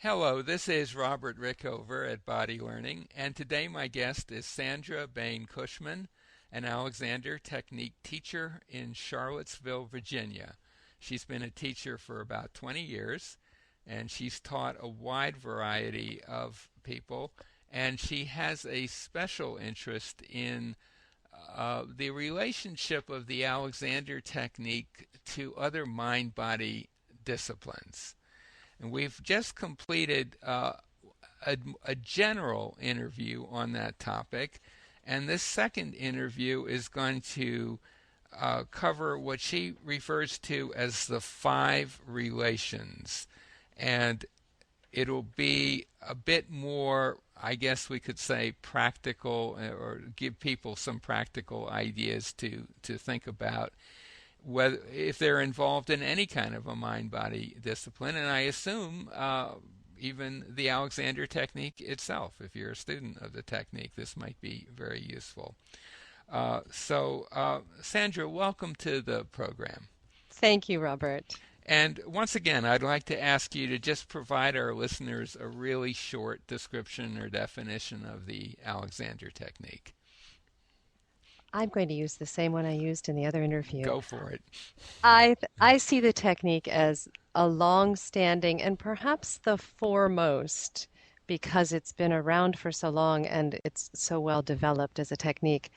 Hello, this is Robert Rickover at Body Learning, and today my guest is Sandra Bain Cushman, an Alexander Technique teacher in Charlottesville, Virginia. She's been a teacher for about 20 years, and she's taught a wide variety of people, and she has a special interest in the relationship of the Alexander Technique to other mind body disciplines. And we've just completed a general interview on that topic. And this second interview is going to cover what she refers to as the five relations. And it'll be a bit more, I guess we could say, practical or give people some practical ideas to think about whether if they're involved in any kind of a mind-body discipline, and I assume even the Alexander Technique itself. If you're a student of the technique, this might be very useful. Sandra, welcome to the program. Thank you, Robert. And once again, I'd like to ask you to just provide our listeners a really short description or definition of the Alexander Technique. I'm going to use the same one I used in the other interview. Go for it. I see the technique as a long-standing and perhaps the foremost, because it's been around for so long and it's so well developed as a technique,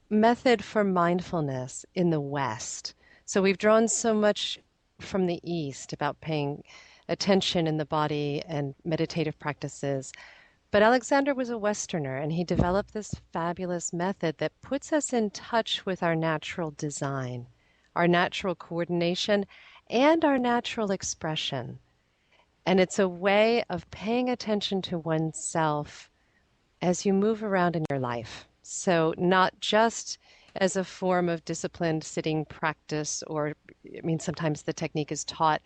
method for mindfulness in the West. So we've drawn so much from the East about paying attention in the body and meditative practices. But Alexander was a Westerner, and he developed this fabulous method that puts us in touch with our natural design, our natural coordination, and our natural expression. And it's a way of paying attention to oneself as you move around in your life. So not just as a form of disciplined sitting practice, or, I mean, sometimes the technique is taught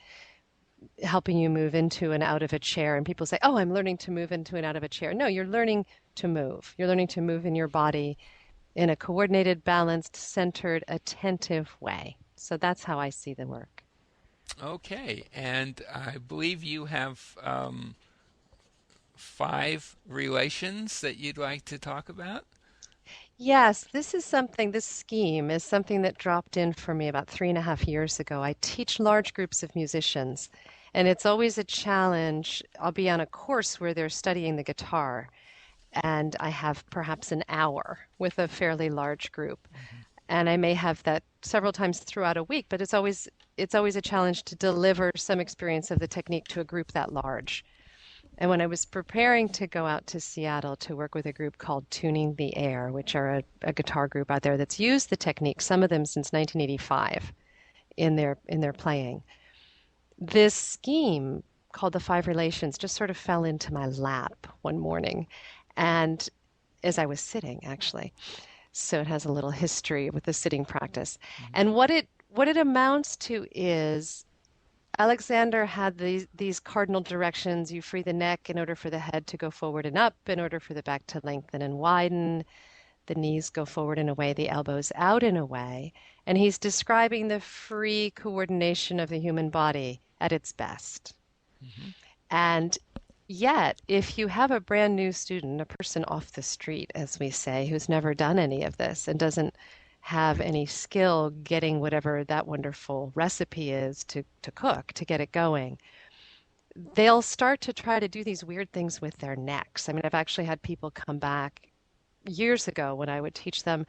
helping you move into and out of a chair. And people say, oh, I'm learning to move into and out of a chair. No, you're learning to move. You're learning to move in your body in a coordinated, balanced, centered, attentive way. So that's how I see the work. Okay, and I believe you have five relations that you'd like to talk about. Yes, this scheme is something that dropped in for me about 3.5 years ago. I teach large groups of musicians, and it's always a challenge. I'll be on a course where they're studying the guitar, and I have perhaps an hour with a fairly large group. And I may have that several times throughout a week, but it's always a challenge to deliver some experience of the technique to a group that large. And when I was preparing to go out to Seattle to work with a group called Tuning the Air, which are a guitar group out there that's used the technique, some of them since 1985, in their playing, this scheme called the Five Relations just sort of fell into my lap one morning, and as I was sitting, actually. So it has a little history with the sitting practice. And what it amounts to is Alexander had these cardinal directions. You free the neck in order for the head to go forward and up, in order for the back to lengthen and widen. The knees go forward in a way, the elbows out in a way. And he's describing the free coordination of the human body at its best. Mm-hmm. And yet, if you have a brand new student, a person off the street, as we say, who's never done any of this and doesn't have any skill getting whatever that wonderful recipe is to cook, to get it going, they'll start to try to do these weird things with their necks. I mean, I've actually had people come back years ago when I would teach them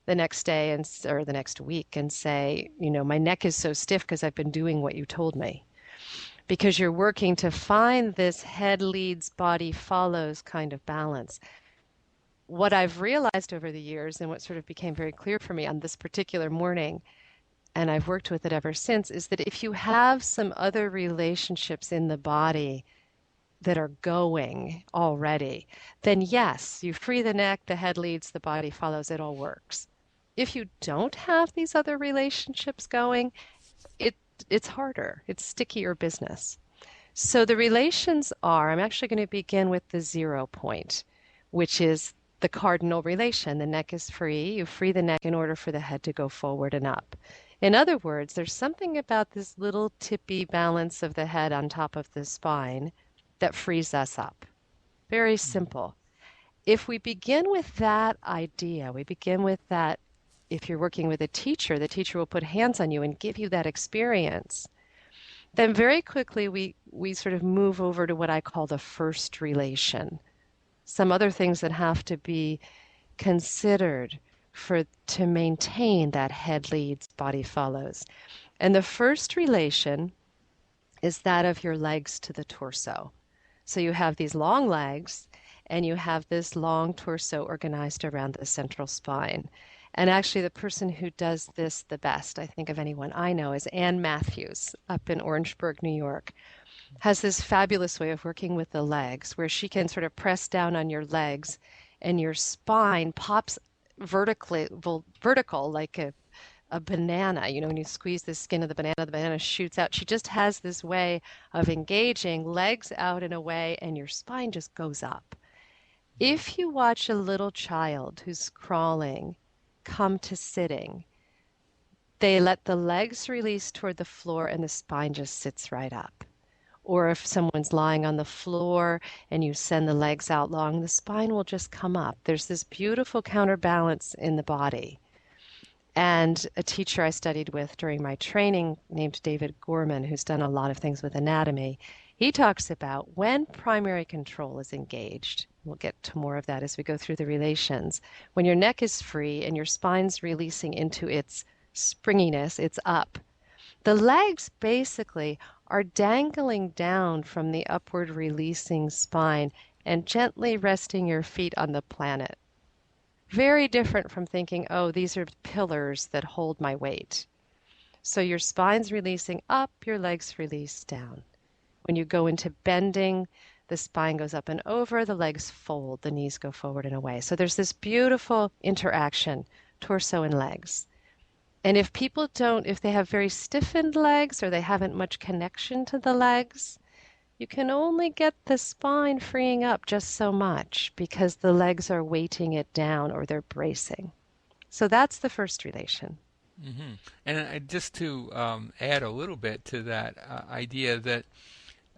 the next day or the next week and say, my neck is so stiff because I've been doing what you told me. Because you're working to find this head leads, body follows kind of balance. What I've realized over the years and what sort of became very clear for me on this particular morning, and I've worked with it ever since, is that if you have some other relationships in the body that are going already, then yes, you free the neck, the head leads, the body follows, it all works. If you don't have these other relationships going, it's harder. It's stickier business. So the relations are, I'm actually going to begin with the 0 point, which is the cardinal relation. The neck is free. You free the neck in order for the head to go forward and up. In other words, there's something about this little tippy balance of the head on top of the spine that frees us up. Very simple. If we begin with that idea, we begin with that. If you're working with a teacher, the teacher will put hands on you and give you that experience. Then very quickly we sort of move over to what I call the first relation. Some other things that have to be considered for to maintain that head leads, body follows. And the first relation is that of your legs to the torso. So you have these long legs and you have this long torso organized around the central spine. And actually, the person who does this the best, I think of anyone I know, is Ann Matthews up in Orangeburg, New York. Has this fabulous way of working with the legs where she can sort of press down on your legs and your spine pops vertical like a banana. You know, when you squeeze the skin of the banana shoots out. She just has this way of engaging legs out in a way, and your spine just goes up. If you watch a little child who's crawling come to sitting, they let the legs release toward the floor and the spine just sits right up. Or if someone's lying on the floor and you send the legs out long, the spine will just come up. There's this beautiful counterbalance in the body. And a teacher I studied with during my training named David Gorman, who's done a lot of things with anatomy, he talks about when primary control is engaged. We'll get to more of that as we go through the relations. When your neck is free and your spine's releasing into its springiness, it's up. The legs basically are dangling down from the upward releasing spine and gently resting your feet on the planet. Very different from thinking, oh, these are pillars that hold my weight. So your spine's releasing up, your legs release down. When you go into bending, the spine goes up and over, the legs fold, the knees go forward and away. So there's this beautiful interaction, torso and legs. And if people don't, if they have very stiffened legs or they haven't much connection to the legs, you can only get the spine freeing up just so much because the legs are weighting it down or they're bracing. So that's the first relation. Hmm. And just to add a little bit to that idea that,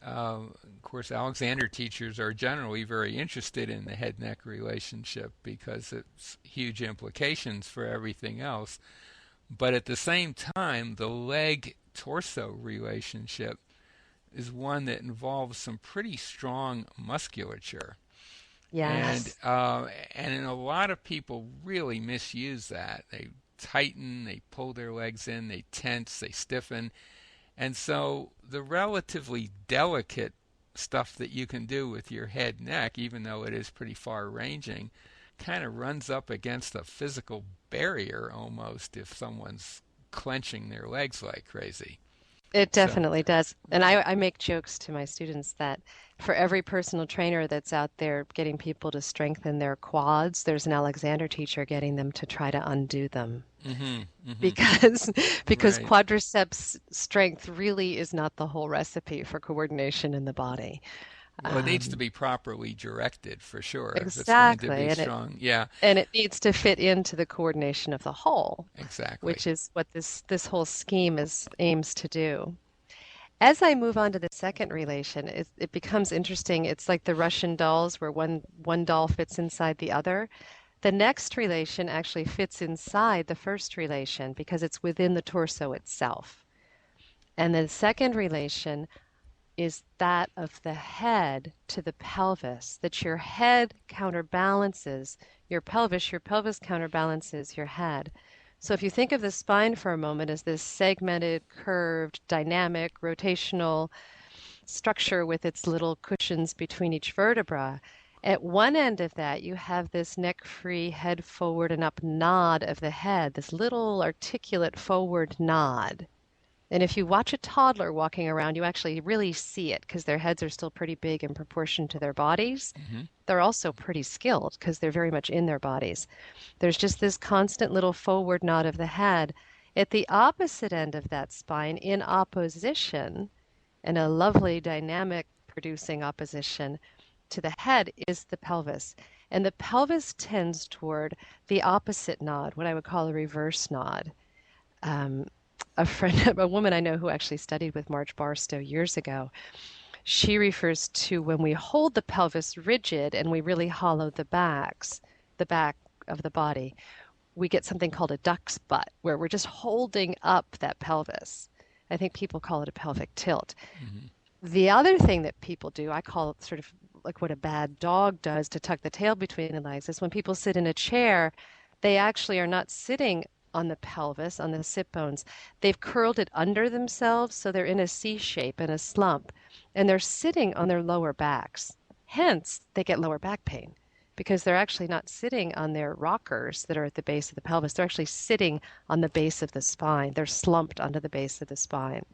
of course, Alexander teachers are generally very interested in the head-neck relationship because it's huge implications for everything else. But at the same time, the leg-torso relationship is one that involves some pretty strong musculature. And Yes. and a lot of people really misuse that. They tighten, they pull their legs in, they tense, they stiffen. And so the relatively delicate stuff that you can do with your head neck, even though it is pretty far ranging, kind of runs up against a physical barrier almost if someone's clenching their legs like crazy. It So, definitely does. And I make jokes to my students that for every personal trainer that's out there getting people to strengthen their quads, there's an Alexander teacher getting them to try to undo them. mhm, mhm, Because because right. quadriceps strength really is not the whole recipe for coordination in the body. Well, it needs to Um, be properly directed for sure if it's going to exactly, be strong. Yeah, and it needs to fit into the coordination of the whole, exactly. which is what this whole scheme is aims to do. As I move on to the second relation, it becomes interesting. It's like the Russian dolls where one doll fits inside the other. The next relation actually fits inside the first relation because it's within the torso itself. And the second relation is that of the head to the pelvis, that your head counterbalances your pelvis counterbalances your head. So if you think of the spine for a moment as this segmented, curved, dynamic, rotational structure with its little cushions between each vertebra, at one end of that you have this neck-free, head forward and up nod of the head, this little articulate forward nod. And if you watch a toddler walking around, you actually really see it because their heads are still pretty big in proportion to their bodies. Hmm. They're also pretty skilled because they're very much in their bodies. There's just this constant little forward nod of the head. At the opposite end of that spine, in opposition, and a lovely dynamic producing opposition to the head, is the pelvis. And the pelvis tends toward the opposite nod, what I would call a reverse nod. Um, a friend, a woman I know who actually studied with Marge Barstow years ago, she refers to when we hold the pelvis rigid and we really hollow the back of the body, we get something called a duck's butt, where we're just holding up that pelvis. I think people call it a pelvic tilt. Hmm. The other thing that people do, I call it sort of like what a bad dog does to tuck the tail between the legs, is when people sit in a chair, they actually are not sitting on the pelvis, on the sit bones. They've curled it under themselves, so they're in a C shape, in a slump, and they're sitting on their lower backs. Hence, they get lower back pain because they're actually not sitting on their rockers that are at the base of the pelvis. They're actually sitting on the base of the spine. They're slumped onto the base of the spine.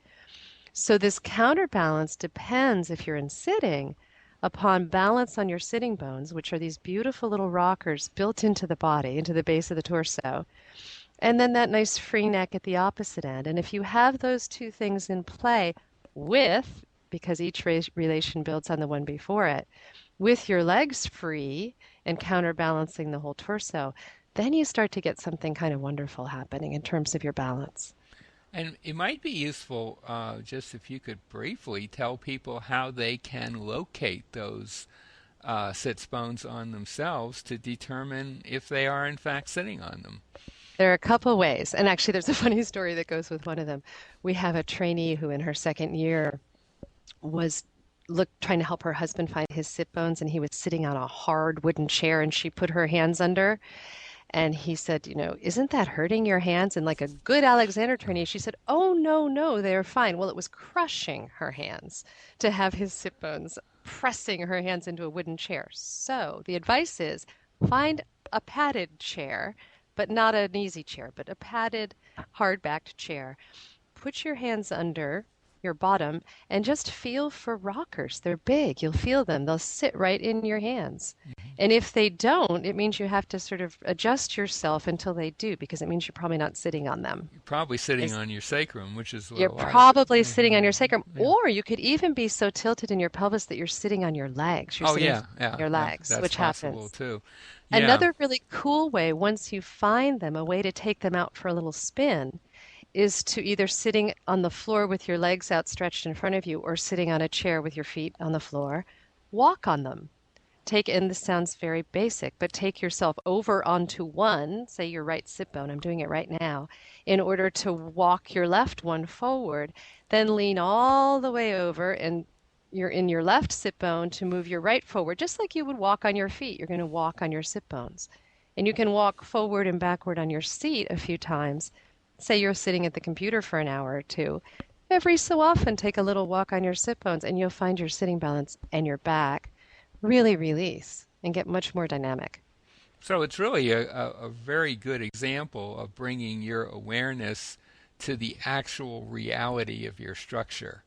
So this counterbalance depends, if you're in sitting, upon balance on your sitting bones, which are these beautiful little rockers built into the body, into the base of the torso, and then that nice free neck at the opposite end. And if you have those two things in play with, because each relation builds on the one before it, with your legs free and counterbalancing the whole torso, then you start to get something kind of wonderful happening in terms of your balance. And it might be useful just if you could briefly tell people how they can locate those sits bones on themselves to determine if they are in fact sitting on them. There are a couple ways, and actually, there's a funny story that goes with one of them. We have a trainee who, in her second year, was trying to help her husband find his sit bones, and he was sitting on a hard wooden chair, and she put her hands under, and he said, isn't that hurting your hands? And like a good Alexander trainee, she said, oh, no, no, they're fine. Well, it was crushing her hands to have his sit bones pressing her hands into a wooden chair. So the advice is find a padded chair, but not an easy chair, but a padded, hard-backed chair. Put your hands under your bottom and just feel for rockers. They're big. You'll feel them. They'll sit right in your hands. Hmm. And if they don't, it means you have to sort of adjust yourself until they do, because it means you're probably not sitting on them. You're probably sitting Is on your sacrum, which is what You're a lot of. probably sitting Mhm. on your sacrum, Yeah. or you could even be so tilted in your pelvis that you're sitting on your legs. You're Oh sitting yeah, on yeah, your yeah. legs, That's which possible happens. too. Yeah. Another really cool way, once you find them, a way to take them out for a little spin, is to either sitting on the floor with your legs outstretched in front of you or sitting on a chair with your feet on the floor. Walk on them. And this sounds very basic, but take yourself over onto one, say your right sit bone, I'm doing it right now, in order to walk your left one forward. Then lean all the way over and you're in your left sit bone to move your right forward, just like you would walk on your feet. You're going to walk on your sit bones. And you can walk forward and backward on your seat a few times. Say you're sitting at the computer for an hour or two. Every so often, take a little walk on your sit bones, and you'll find your sitting balance and your back really release and get much more dynamic. So it's really a very good example of bringing your awareness to the actual reality of your structure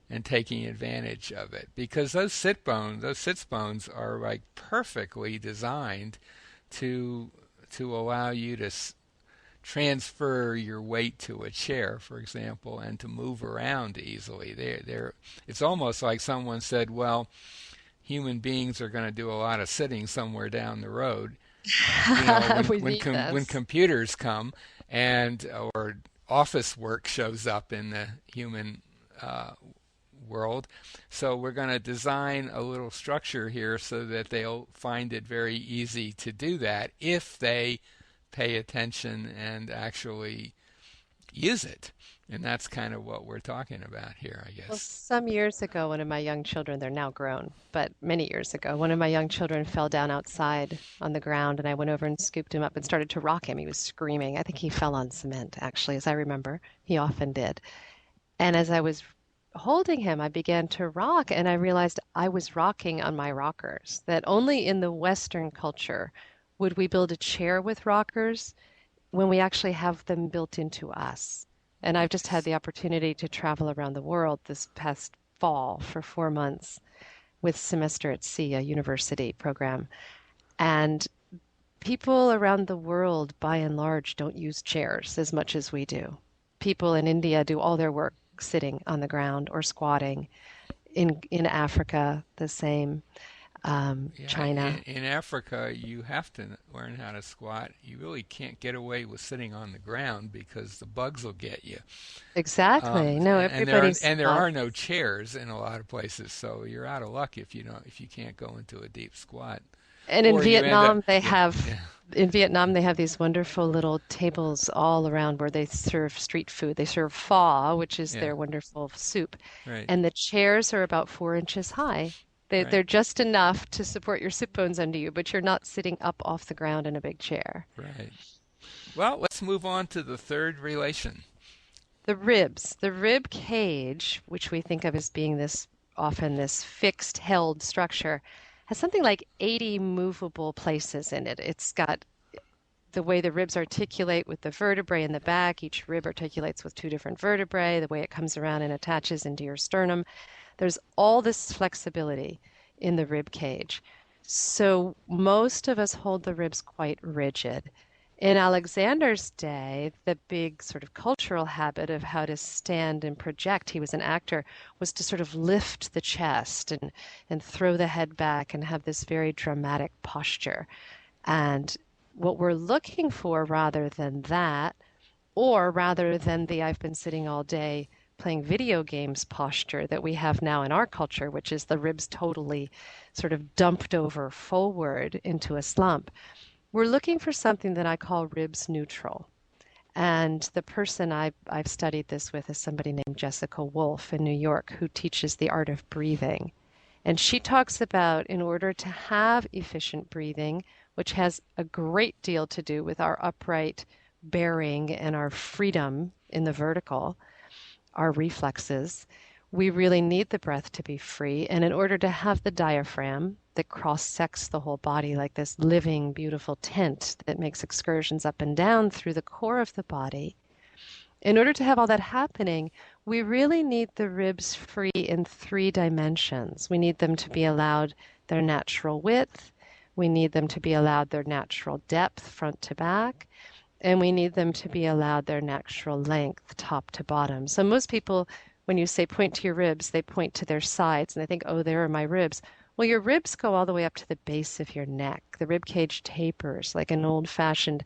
and taking advantage of it. Because those sits bones are like perfectly designed to allow you to transfer your weight to a chair, for example, and to move around easily. It's almost like someone said, well, human beings are going to do a lot of sitting somewhere down the road. We need When this. computers come and or office work shows up in the human uh, world, so we're going to design a little structure here so that they'll find it very easy to do that if they pay attention and actually use it. And that's kind of what we're talking about here, I Well, guess. some years ago, one of my young children, they're now grown, but many years ago, one of my young children fell down outside on the ground, and I went over and scooped him up and started to rock him. He was screaming. I think he fell on cement, actually, as I remember. He often did. And as I was holding him, I began to rock, and I realized I was rocking on my rockers, that only in the Western culture would we build a chair with rockers when we actually have them built into us. And I've just had Yes. the opportunity to travel around the world this past fall for 4 months with Semester at Sea, a university program. And people around the world, by and large, don't use chairs as much as we do. People in India do all their work sitting on the ground or squatting. In Africa, the same. Yeah, China. in Africa, you have to learn how to squat. You really can't get away with sitting on the ground because the bugs will get you. Exactly. No, everybody And there are squats. no chairs in a lot of places, so you're out of luck if you can't go into a deep squat, And or you end up yeah yeah In Vietnam they have these wonderful little tables all around where they serve street food. They serve pho, which is yeah their wonderful soup, right and the chairs are about 4 inches high. right They're just enough to support your sit bones under you, but you're not sitting up off the ground in a big chair. right. Well, let's move on to the third relation. The ribs, the rib cage, which we think of as being this often this fixed held structure, has something like 80 movable places in it. It's got the way the ribs articulate with the vertebrae in the back. Each rib articulates with two different vertebrae, the way it comes around and attaches into your sternum. There's all this flexibility in the rib cage. So most of us hold the ribs quite rigid. In Alexander's day, the big sort of cultural habit of how to stand and project, he was an actor, was to sort of lift the chest and throw the head back and have this very dramatic posture. And what we're looking for rather than that, or rather than the I've been sitting all day playing video games posture that we have now in our culture, which is the ribs totally sort of dumped over forward into a slump, we're looking for something that I call ribs neutral. And the person I've studied this with is somebody named Jessica Wolf in New York who teaches the art of breathing. And she talks about in order to have efficient breathing, which has a great deal to do with our upright bearing and our freedom in the vertical, our reflexes, we really need the breath to be free. And in order to have the diaphragm that cross-sects the whole body like this living, beautiful tent that makes excursions up and down through the core of the body, in order to have all that happening, we really need the ribs free in 3 dimensions. We need them to be allowed their natural width, we need them to be allowed their natural depth front to back, and we need them to be allowed their natural length top to bottom. So most people, when you say point to your ribs, they point to their sides and they think, oh, there are my ribs. Well, your ribs go all the way up to the base of your neck. The rib cage tapers like an old-fashioned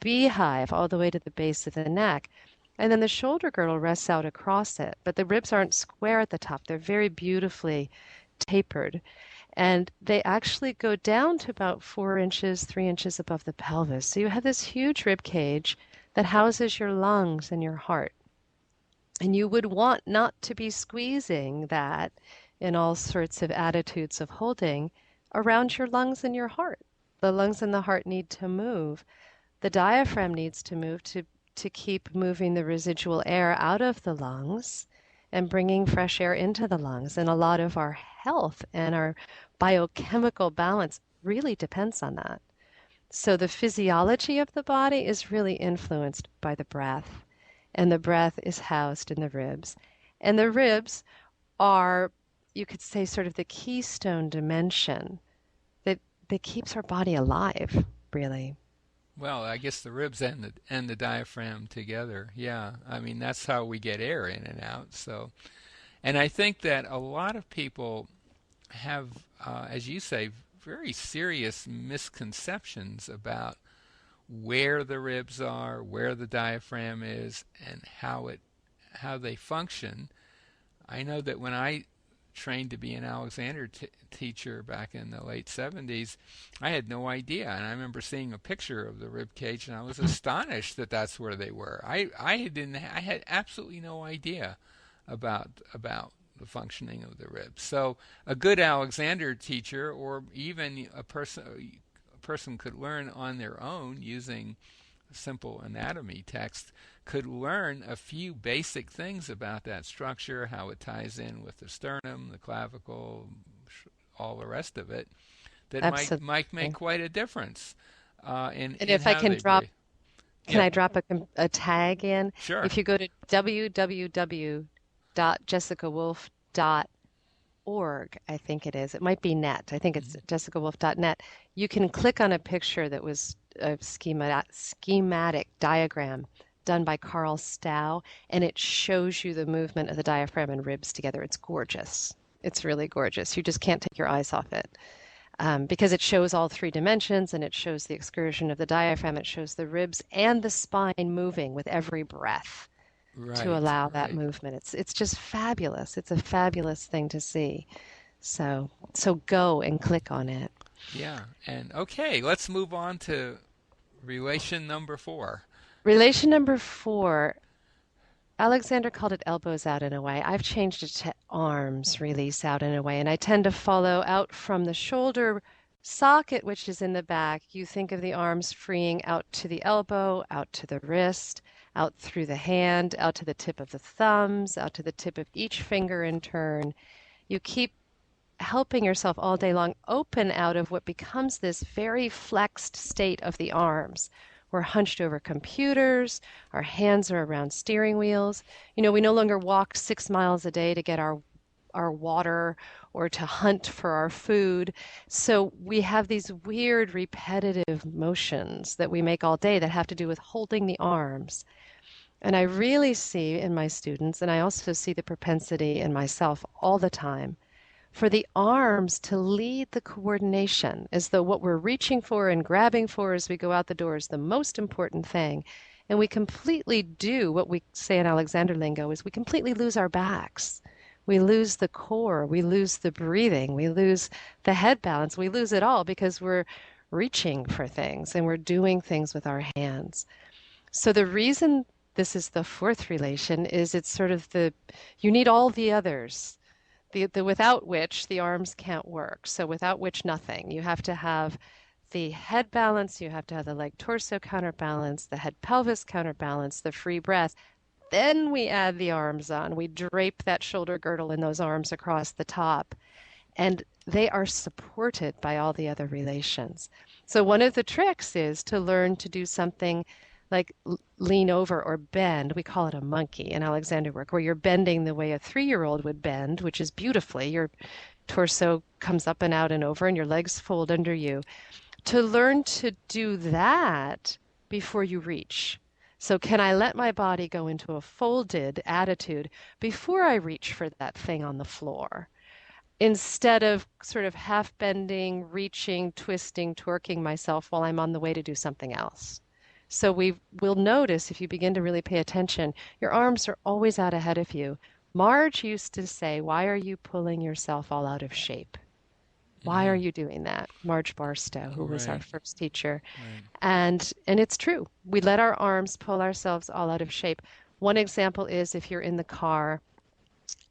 beehive all the way to the base of the neck. And then the shoulder girdle rests out across it. But the ribs aren't square at the top. They're very beautifully tapered. And they actually go down to about 4 inches, 3 inches above the pelvis. So you have this huge rib cage that houses your lungs and your heart. And you would want not to be squeezing that in all sorts of attitudes of holding around your lungs and your heart. The lungs and the heart need to move. The diaphragm needs to move to keep moving the residual air out of the lungs and bringing fresh air into the lungs. And a lot of our health and our biochemical balance really depends on that. So the physiology of the body is really influenced by the breath, and the breath is housed in the ribs. And the ribs are, you could say, sort of the keystone dimension that keeps our body alive, really. Well, I guess the ribs and the diaphragm together. Yeah, I mean that's how we get air in and out. So, and I think that a lot of people have, as you say, very serious misconceptions about where the ribs are, where the diaphragm is, and how they function. I know that when I trained to be an Alexander teacher back in the late 70s, I had no idea. And I remember seeing a picture of the rib cage and I was astonished that that's where they were. I had absolutely no idea about the functioning of the ribs. So a good Alexander teacher or even a person could learn on their own using simple anatomy text could learn a few basic things about that structure, how it ties in with the sternum, the clavicle, all the rest of it, that might make Absolutely. quite a difference And in if I how can they breathe. can Yeah, I drop a tag in? sure. If you go to www.jessicawolf.org, I think it is. It might be net. I think it's Mhm. jessicawolf.net. You can click on a picture that was a schematic diagram done by Carl Stow, and it shows you the movement of the diaphragm and ribs together. It's gorgeous. It's really gorgeous. You just can't take your eyes off it. because it shows all three dimensions and it shows the excursion of the diaphragm, it shows the ribs and the spine moving with every breath to Right, allow that right. movement. It's just fabulous. It's a fabulous thing to see. So go and click on it. Yeah. And okay, let's move on to relation number 4. Relation number 4, Alexander called it elbows out in a way. I've changed it to arms release out in a way, and I tend to follow out from the shoulder socket, which is in the back. You think of the arms freeing out to the elbow, out to the wrist, out through the hand, out to the tip of the thumbs, out to the tip of each finger in turn. You keep helping yourself all day long open out of what becomes this very flexed state of the arms. We're hunched over computers, our hands are around steering wheels. We no longer walk 6 miles a day to get our water or to hunt for our food. So we have these weird repetitive motions that we make all day that have to do with holding the arms. And I really see in my students, and I also see the propensity in myself all the time, for the arms to lead the coordination, as though what we're reaching for and grabbing for as we go out the door is the most important thing. And we completely do what we say in Alexander lingo is we completely lose our backs. We lose the core, we lose the breathing, we lose the head balance, we lose it all because we're reaching for things and we're doing things with our hands. So the reason this is the fourth relation is it's sort of you need all the others, the without which the arms can't work. So without which nothing. You have to have the head balance, you have to have the leg torso counterbalance, the head pelvis counterbalance, the free breath. Then we add the arms on. We drape that shoulder girdle and those arms across the top. And they are supported by all the other relations. So one of the tricks is to learn to do something like lean over or bend. We call it a monkey in Alexander work, where you're bending the way a 3-year-old would bend, which is beautifully. Your torso comes up and out and over, and your legs fold under you. To learn to do that before you reach. So can I let my body go into a folded attitude before I reach for that thing on the floor? Instead of sort of half bending, reaching, twisting, twerking myself while I'm on the way to do something else. So we will notice if you begin to really pay attention, your arms are always out ahead of you. Marge used to say, "Why are you pulling yourself all out of shape? Why are Hmm. you doing that?" Marge Barstow, who was our Right, first teacher. right. And it's true. We let our arms pull ourselves all out of shape. One example is if you're in the car.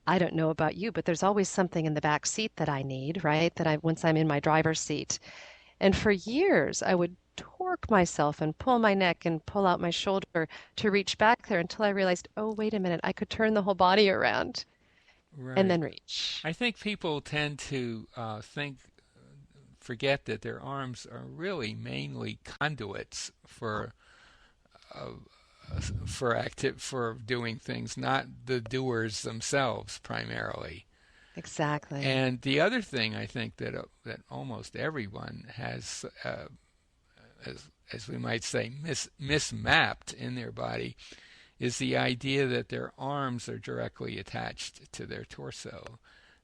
I don't know about you, but there's always something in the back seat that I need, right? That I once I'm in my driver's seat. And for years, I would torque myself and pull my neck and pull out my shoulder to reach back there until I realized, oh, wait a minute, I could turn the whole body around and Right. then reach. I think people tend to forget that their arms are really mainly conduits uh, for doing things, not the doers themselves primarily. Exactly. And the other thing I think that almost everyone has, as we might say, mismapped in their body is the idea that their arms are directly attached to their torso.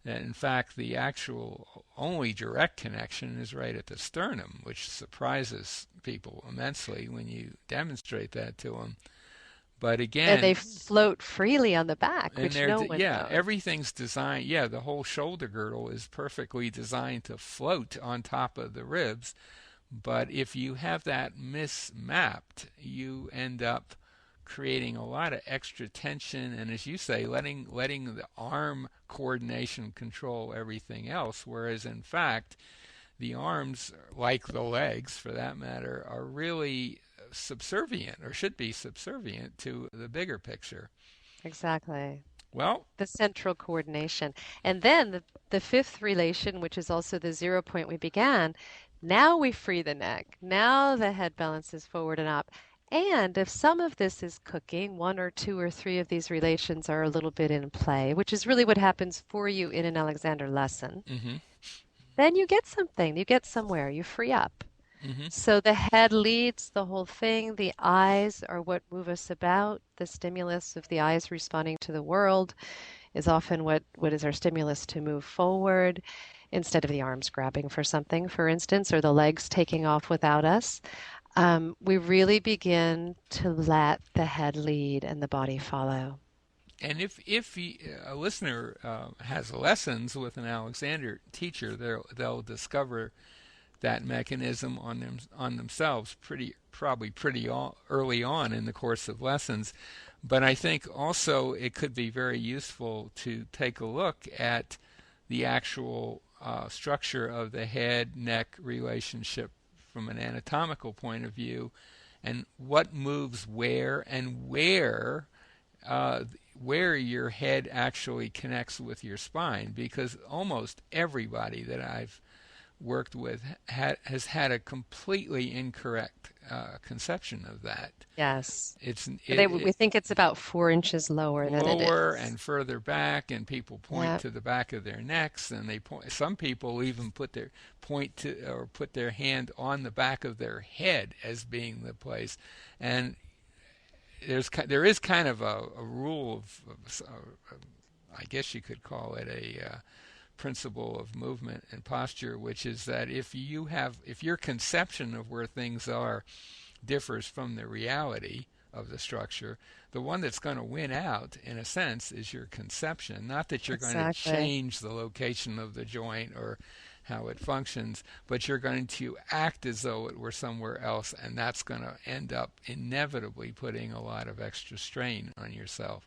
That in fact the actual only direct connection is right at the sternum, which surprises people immensely when you demonstrate that to them. But And they again, float freely on the back, and which no one yeah, knows. everything's designed. Yeah, the whole shoulder girdle is perfectly designed to float on top of the ribs. But if you have that mismapped, you end up creating a lot of extra tension, and as you say, letting the arm coordination control everything else. Whereas in fact, the arms, like the legs for that matter, are really subservient or should be subservient to the bigger picture. Exactly. Well, The central coordination. And then the fifth relation, which is also the 0 point we began, now we free the neck. Now the head balances forward and up. And if some of this is cooking, one or two or three of these relations are a little bit in play, which is really what happens for you in an Alexander lesson, hmm then you get something, you get somewhere, you free up. hmm So the head leads the whole thing. The eyes are what move us about. The stimulus of the eyes responding to the world is often what is our stimulus to move forward. instead of the arms grabbing for something, for instance, or the legs taking off without us. We really begin to let the head lead and the body follow. And a listener has lessons with an Alexander teacher, they'll discover that mechanism on themselves probably pretty early on in the course of lessons. But I think also it could be very useful to take a look at the actual structure of the head-neck relationship from an anatomical point of view, and what moves where, and uh, where your head actually connects with your spine, because almost everybody that I've worked with has had a completely incorrect conception of that. Yes. It's We think it's about 4 inches lower than it lower is. and further back, and people point Yeah. to the back of their necks, and they point. Some people even put their hand on the back of their head as being the place, and there is kind of a rule I guess you could call it a principle of movement and posture, which is that if your conception of where things are differs from the reality of the structure, the one that's going to win out, in a sense, is your conception. Not that you're going to Exactly. change the location of the joint or how it functions, but you're going to act as though it were somewhere else, and that's going to end up inevitably putting a lot of extra strain on yourself.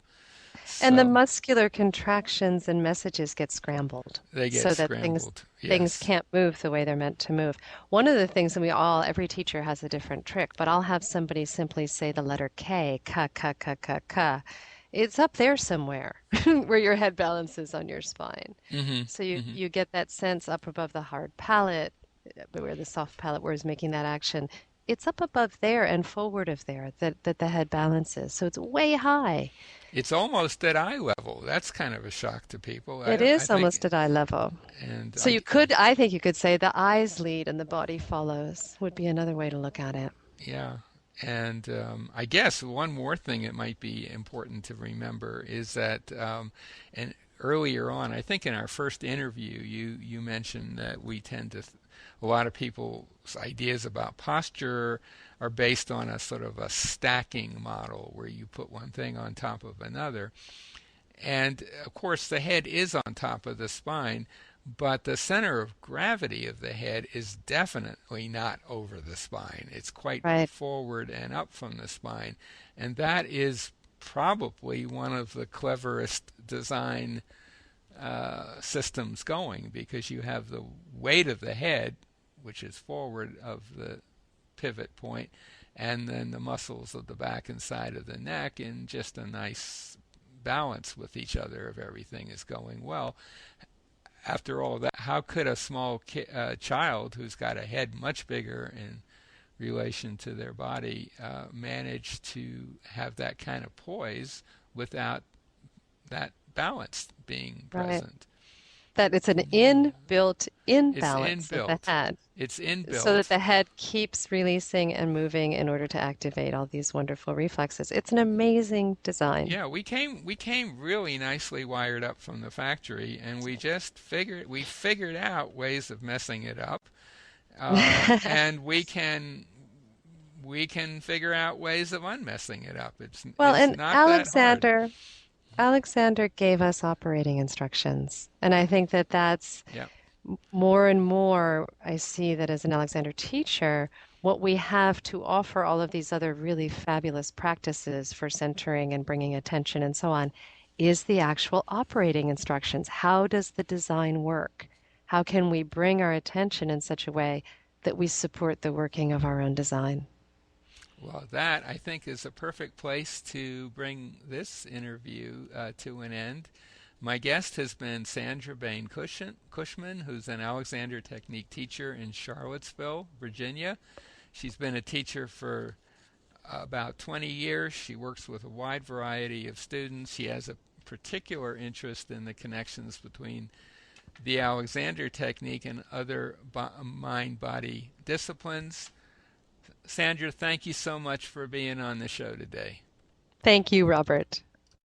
And the So muscular contractions and messages get scrambled they get so that things scrambled. things Yes. can't move the way they're meant to move. One of the things, and every teacher has a different trick, but I'll have somebody simply say the letter K, ka, ka, ka, ka, ka. It's up there somewhere where your head balances on your spine. Hmm. So you, Hmm. you get that sense up above the hard palate, where the soft palate where is making that action. It's up above there and forward of there that the head balances. So it's way high. It's almost at eye level. That's kind of a shock to people. It I is think, almost at eye level. and So I think you could say the eyes lead and the body follows would be another way to look at it. yeah, and I guess one more thing that might be important to remember is that, and earlier on, I think in our first interview, you mentioned that we tend to, a lot of people's ideas about posture are based on a sort of a stacking model where you put one thing on top of another. And of course, the head is on top of the spine, but the center of gravity of the head is definitely not over the spine. It's quite Right. forward and up from the spine. And that is probably one of the cleverest design systems going, because you have the weight of the head, which is forward of the pivot point, and then the muscles of the back and side of the neck in just a nice balance with each other if everything is going well. After all that, how could a small child who's got a head much bigger in relation to their body manage to have that kind of poise without that balance being Right. present? That it's an inbuilt It's imbalance of the inbuilt. head It's so that inbuilt. the head keeps releasing and moving in order to activate all these wonderful reflexes. It's an amazing design. Yeah, we came really nicely wired up from the factory, and we figured out ways of messing it up, and we can figure out ways of unmessing it up. Well, It's and not that hard. Alexander gave us operating instructions, and I think that that's Yeah. more and more, I see that as an Alexander teacher, what we have to offer all of these other really fabulous practices for centering and bringing attention and so on is the actual operating instructions. How does the design work? How can we bring our attention in such a way that we support the working of our own design? Well, that I think is a perfect place to bring this interview to an end. My guest has been Sandra Bain Cushman, who's an Alexander Technique teacher in Charlottesville, Virginia. She's been a teacher for about 20 years. She works with a wide variety of students. She has a particular interest in the connections between the Alexander Technique and other mind-body disciplines. Sandra, thank you so much for being on the show today. Thank you, Robert.